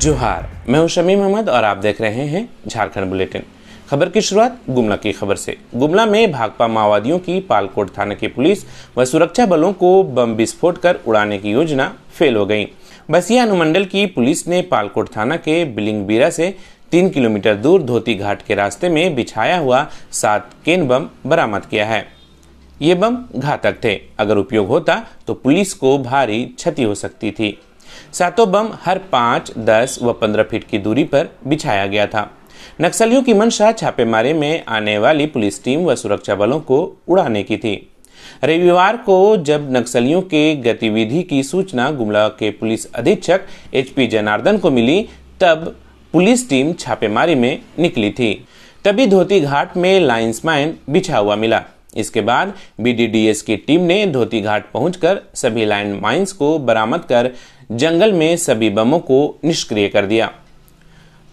जोहार, मैं हूं शमीम अहमद और आप देख रहे हैं झारखंड बुलेटिन। खबर की शुरुआत गुमला की खबर से। गुमला में भाकपा माओवादियों की पालकोट थाना की पुलिस व सुरक्षा बलों को बम विस्फोट कर उड़ाने की योजना फेल हो गई। बसिया अनुमंडल की पुलिस ने पालकोट थाना के बिलिंगबीरा से 3 किलोमीटर दूर धोती घाट के रास्ते में बिछाया हुआ 7 केन बम बरामद किया है। ये बम घातक थे, अगर उपयोग होता तो पुलिस को भारी क्षति हो सकती थी। सातों बम हर 5, 10 व 15 फीट की दूरी पर बिछाया गया था। नक्सलियों की मंशा छापेमारी में आने वाली पुलिस टीम व सुरक्षा बलों को उड़ाने की थी। रविवार को जब नक्सलियों के गतिविधि की सूचना गुमला के पुलिस अधीक्षक HP जनार्दन को मिली, तब पुलिस टीम छापेमारी में निकली थी। तभी धोती घाट में लाइन्समैन बिछा हुआ मिला। इसके बाद BDDS की टीम ने धोती घाट पहुंचकर सभी लाइन माइंस को बरामद कर जंगल में सभी बमों को निष्क्रिय कर दिया।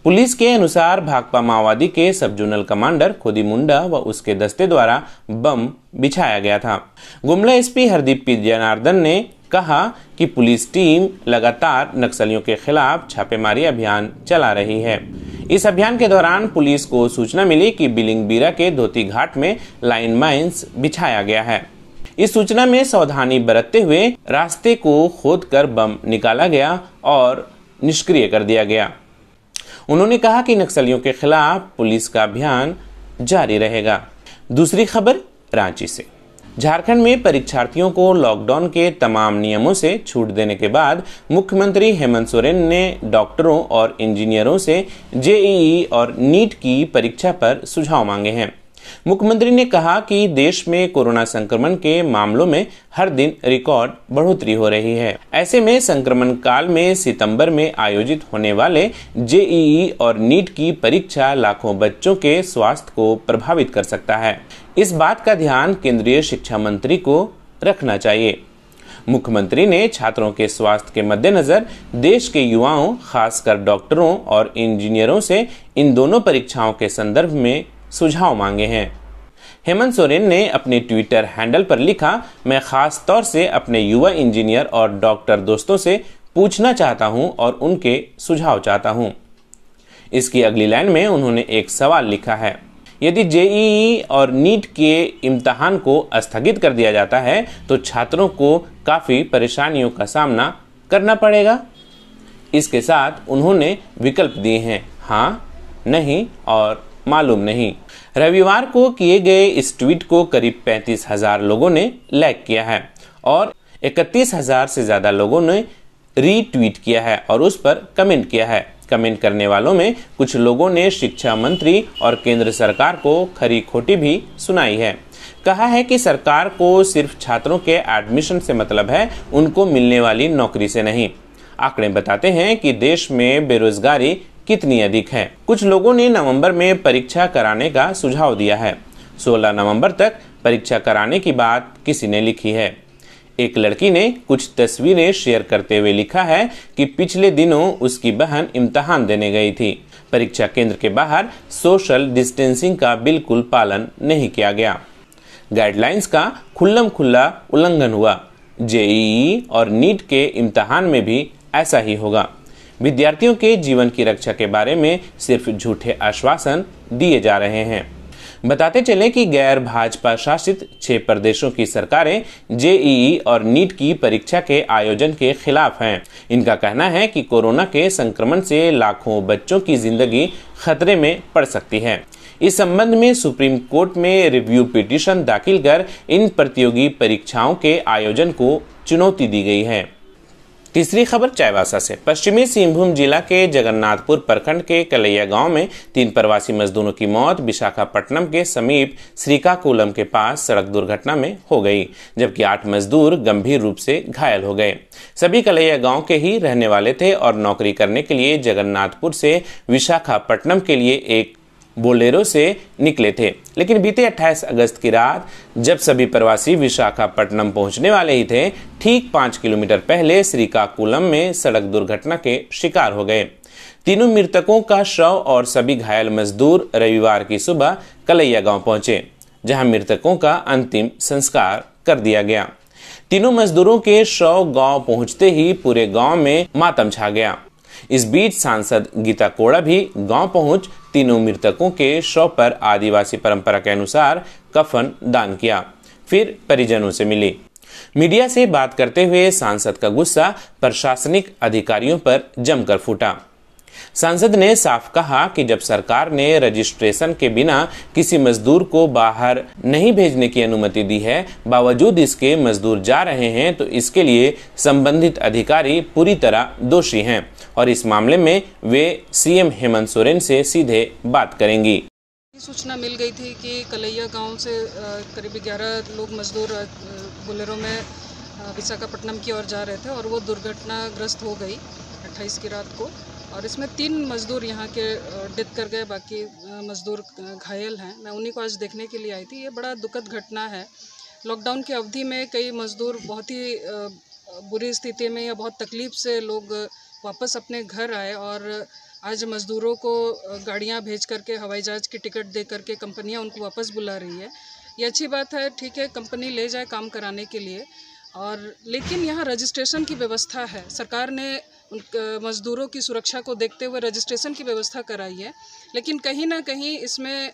पुलिस के अनुसार भाकपा माओवादी के सब जोनल कमांडर खोदी मुंडा व उसके दस्ते द्वारा बम बिछाया गया था। गुमला SP हरदीप P जनार्दन ने कहा कि पुलिस टीम लगातार नक्सलियों के खिलाफ छापेमारी अभियान चला रही है। इस अभियान के दौरान पुलिस को सूचना मिली कि बिलिंगबीरा के धोती घाट में लाइन माइंस बिछाया गया है। इस सूचना में सावधानी बरतते हुए रास्ते को खोदकर बम निकाला गया और निष्क्रिय कर दिया गया। उन्होंने कहा कि नक्सलियों के खिलाफ पुलिस का अभियान जारी रहेगा। दूसरी खबर रांची से। झारखंड में परीक्षार्थियों को लॉकडाउन के तमाम नियमों से छूट देने के बाद मुख्यमंत्री हेमंत सोरेन ने डॉक्टरों और इंजीनियरों से JEE और नीट की परीक्षा पर सुझाव मांगे हैं। मुख्यमंत्री ने कहा कि देश में कोरोना संक्रमण के मामलों में हर दिन रिकॉर्ड बढ़ोतरी हो रही है। ऐसे में संक्रमण काल में सितंबर में आयोजित होने वाले JEE और नीट की परीक्षा लाखों बच्चों के स्वास्थ्य को प्रभावित कर सकता है। इस बात का ध्यान केंद्रीय शिक्षा मंत्री को रखना चाहिए। मुख्यमंत्री ने छात्रों के स्वास्थ्य के मद्देनजर देश के युवाओं, खासकर डॉक्टरों और इंजीनियरों से इन दोनों परीक्षाओं के संदर्भ में सुझाव मांगे हैं। हेमंत सोरेन ने अपने ट्विटर हैंडल पर लिखा, मैं खास तौर से अपने युवा इंजीनियर और डॉक्टर दोस्तों से पूछना चाहता हूं और उनके सुझाव चाहता हूं। इसकी अगली लाइन में उन्होंने एक सवाल लिखा है, यदि JEE और नीट के इम्तिहान को स्थगित कर दिया जाता है तो छात्रों को काफी परेशानियों का सामना करना पड़ेगा। इसके साथ उन्होंने विकल्प दिए हैं, हाँ, नहीं और मालूम नहीं। रविवार को किए गए इस ट्वीट को करीब 35,000 लोगों ने लाइक किया है और 31,000 से ज्यादा लोगों ने रीट्वीट किया है और उस पर कमेंट किया है। कमेंट करने वालों में कुछ लोगों ने शिक्षा मंत्री और केंद्र सरकार को खरी खोटी भी सुनाई है। कहा है कि सरकार को सिर्फ छात्रों के एडमिशन से मतलब है, उनको मिलने वाली नौकरी से नहीं। आंकड़े बताते हैं कि देश में बेरोजगारी कितनी अधिक है। कुछ लोगों ने नवंबर में परीक्षा कराने का सुझाव दिया है। 16 नवंबर तक परीक्षा कराने की बात किसी ने लिखी है। एक लड़की ने कुछ तस्वीरें शेयर करते हुए लिखा है कि पिछले दिनों उसकी बहन इम्तिहान देने गई थी। परीक्षा केंद्र के बाहर सोशल डिस्टेंसिंग का बिल्कुल पालन नहीं किया गया। गाइडलाइंस का खुल्लम खुल्ला उल्लंघन हुआ। JEE और नीट के इम्तिहान में भी ऐसा ही होगा। विद्यार्थियों के जीवन की रक्षा के बारे में सिर्फ झूठे आश्वासन दिए जा रहे हैं। बताते चलें कि गैर भाजपा शासित 6 प्रदेशों की सरकारें JEE और नीट की परीक्षा के आयोजन के खिलाफ हैं। इनका कहना है कि कोरोना के संक्रमण से लाखों बच्चों की जिंदगी खतरे में पड़ सकती है। इस संबंध में सुप्रीम कोर्ट में रिव्यू पिटीशन दाखिल कर इन प्रतियोगी परीक्षाओं के आयोजन को चुनौती दी गई है। तीसरी खबर चाईबासा से। पश्चिमी सिंहभूम जिला के जगन्नाथपुर प्रखंड के कलैया गांव में 3 प्रवासी मजदूरों की मौत विशाखापट्टनम के समीप श्रीकाकुलम के पास सड़क दुर्घटना में हो गई, जबकि 8 मजदूर गंभीर रूप से घायल हो गए। सभी कलैया गांव के ही रहने वाले थे और नौकरी करने के लिए जगन्नाथपुर से विशाखापट्टनम के लिए एक बोलेरो से निकले थे। लेकिन बीते 28 अगस्त की रात जब सभी प्रवासी विशाखापट्टनम पहुंचने वाले ही थे, ठीक 5 किलोमीटर पहले श्रीकाकुलम में सड़क दुर्घटना के शिकार हो गए। तीनों मृतकों का शव और सभी घायल मजदूर रविवार की सुबह कलैया गांव पहुंचे, जहां मृतकों का अंतिम संस्कार कर दिया गया। तीनों मजदूरों के शव गांव पहुंचते ही पूरे गांव में मातम छा गया। इस बीच सांसद गीता कोड़ा भी गांव पहुंच तीनों मृतकों के शव पर आदिवासी परंपरा के अनुसार कफन दान किया, फिर परिजनों से मिली। मीडिया से बात करते हुए सांसद का गुस्सा प्रशासनिक अधिकारियों पर जमकर फूटा। सांसद ने साफ कहा कि जब सरकार ने रजिस्ट्रेशन के बिना किसी मजदूर को बाहर नहीं भेजने की अनुमति दी है, बावजूद इसके मजदूर जा रहे हैं, तो इसके लिए संबंधित अधिकारी पूरी तरह दोषी हैं और इस मामले में वे सीएम हेमंत सोरेन से सीधे बात करेंगी। सूचना मिल गई थी कि कलैया गांव से करीब 11 लोग मजदूर बोलेरो में विशाखापट्टनम की ओर जा रहे थे और वो दुर्घटनाग्रस्त हो गई 28 की रात को, और इसमें 3 मजदूर यहाँ के डेथ कर गए, बाकी मजदूर घायल हैं। मैं उन्हीं को आज देखने के लिए आई थी। ये बड़ा दुखद घटना है। लॉकडाउन की अवधि में कई मजदूर बहुत ही बुरी स्थिति में या बहुत तकलीफ से लोग वापस अपने घर आए और आज मज़दूरों को गाड़ियां भेज करके, हवाई जहाज़ की टिकट दे करके कंपनियां उनको वापस बुला रही है। ये अच्छी बात है, ठीक है, कंपनी ले जाए काम कराने के लिए, और लेकिन यहाँ रजिस्ट्रेशन की व्यवस्था है। सरकार ने मज़दूरों की सुरक्षा को देखते हुए रजिस्ट्रेशन की व्यवस्था कराई है, लेकिन कहीं ना कहीं इसमें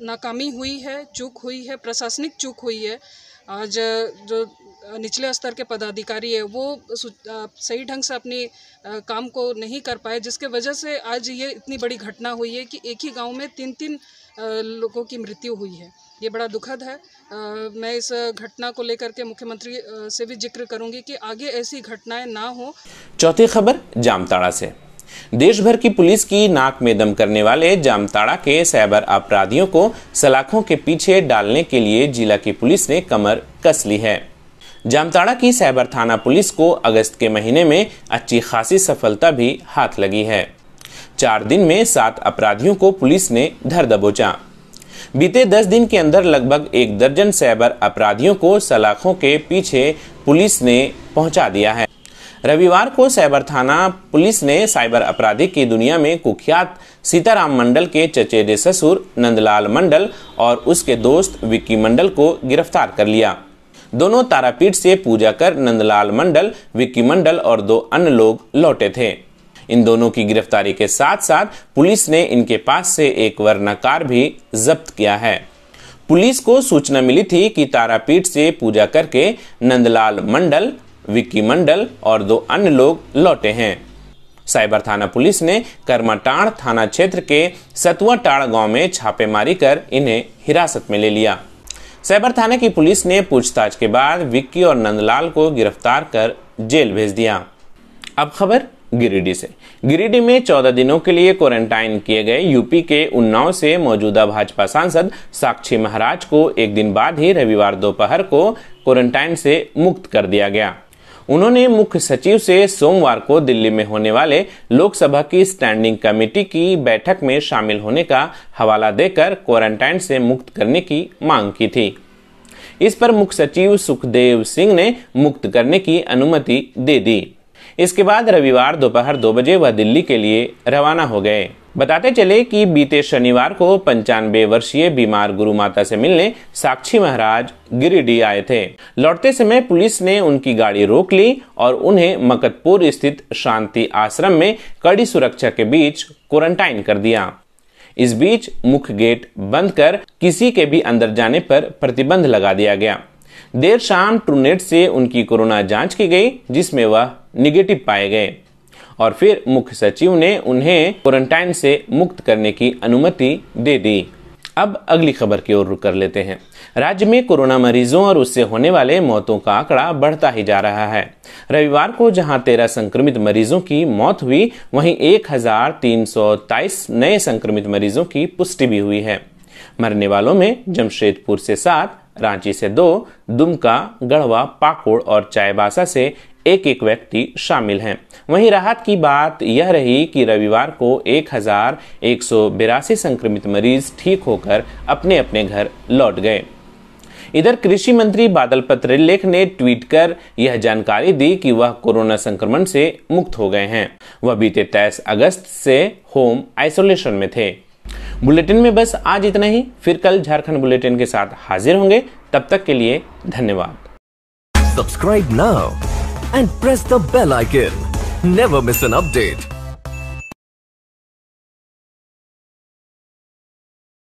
नाकामी हुई है, चूक हुई है, प्रशासनिक चूक हुई है। आज जो निचले स्तर के पदाधिकारी है वो सही ढंग से अपनी काम को नहीं कर पाए, जिसके वजह से आज ये इतनी बड़ी घटना हुई है कि एक ही गांव में 3 लोगों की मृत्यु हुई है। ये बड़ा दुखद है। मैं इस घटना को लेकर के मुख्यमंत्री से भी जिक्र करूंगी कि आगे ऐसी घटनाएं ना हो। चौथी खबर जामताड़ा से। देश भर की पुलिस की नाक में दम करने वाले जामताड़ा के साइबर अपराधियों को सलाखों के पीछे डालने के लिए जिला की पुलिस ने कमर कस ली है। जामताड़ा की साइबर थाना पुलिस को अगस्त के महीने में अच्छी खासी सफलता भी हाथ लगी है। 4 दिन में 7 अपराधियों को पुलिस ने धर दबोचा। बीते 10 दिन के अंदर लगभग 1 दर्जन साइबर अपराधियों को सलाखों के पीछे पुलिस ने पहुंचा दिया है। रविवार को साइबर थाना पुलिस ने साइबर अपराधी की दुनिया में कुख्यात सीताराम मंडल के चचेरे ससुर नंदलाल मंडल और उसके दोस्त विक्की मंडल को गिरफ्तार कर लिया। दोनों तारापीठ से पूजा कर नंदलाल मंडल, विक्की मंडल और 2 अन्य लोग लौटे थे। इन दोनों की गिरफ्तारी के साथ साथ पुलिस ने इनके पास से एक वर्ना कार भी जब्त किया है। पुलिस को सूचना मिली थी कि तारापीठ से पूजा करके नंदलाल मंडल, विक्की मंडल और 2 अन्य लोग लौटे हैं। साइबर थाना पुलिस ने करमाटांड़ थाना क्षेत्र के सतुआटाड़ गांव में छापेमारी कर इन्हें हिरासत में ले लिया। साइबर थाना की पुलिस ने पूछताछ के बाद विक्की और नंदलाल को गिरफ्तार कर जेल भेज दिया। अब खबर गिरिडीह से। गिरिडीह में 14 दिनों के लिए क्वारंटाइन किए गए यूपी के उन्नाव से मौजूदा भाजपा सांसद साक्षी महाराज को एक दिन बाद ही रविवार दोपहर को क्वारंटाइन से मुक्त कर दिया गया। उन्होंने मुख्य सचिव से सोमवार को दिल्ली में होने वाले लोकसभा की स्टैंडिंग कमेटी की बैठक में शामिल होने का हवाला देकर क्वारंटाइन से मुक्त करने की मांग की थी। इस पर मुख्य सचिव सुखदेव सिंह ने मुक्त करने की अनुमति दे दी। इसके बाद रविवार दोपहर 2 बजे वह दिल्ली के लिए रवाना हो गए। बताते चले कि बीते शनिवार को 95 वर्षीय बीमार गुरु माता से मिलने साक्षी महाराज गिरिडीह आए थे। लौटते समय पुलिस ने उनकी गाड़ी रोक ली और उन्हें मकतपुर स्थित शांति आश्रम में कड़ी सुरक्षा के बीच क्वारंटाइन कर दिया। इस बीच मुख्य गेट बंद कर किसी के भी अंदर जाने पर प्रतिबंध लगा दिया गया। देर शाम ट्रूनेट से उनकी कोरोना जांच की गई, जिसमें वह निगेटिव पाए गए और फिर मुख्य सचिव ने उन्हें क्वारंटाइन से मुक्त करने की अनुमति दे दी। अब अगली खबर की ओर रुख कर लेते हैं। राज्य में कोरोना मरीजों और उससे होने वाले मौतों का आंकड़ा बढ़ता ही जा रहा है। रविवार को जहां 13 संक्रमित मरीजों की मौत हुई, वहीं 1323 नए संक्रमित मरीजों की पुष्टि भी हुई है। मरने वालों में जमशेदपुर से 7, रांची से 2, दुमका, गढ़वा, पाकुड़ और चाईबासा से एक व्यक्ति शामिल हैं। वहीं राहत की बात यह रही कि रविवार को 1182 संक्रमित मरीज ठीक होकर अपने अपने घर लौट गए। इधर कृषि मंत्री बादल पत्रलेख ने ट्वीट कर यह जानकारी दी कि वह कोरोना संक्रमण से मुक्त हो गए हैं। वह बीते 23 अगस्त से होम आइसोलेशन में थे। बुलेटिन में बस आज इतना ही। फिर कल झारखंड बुलेटिन के साथ हाजिर होंगे। तब तक के लिए धन्यवाद। Subscribe now and press the bell icon. Never miss an update.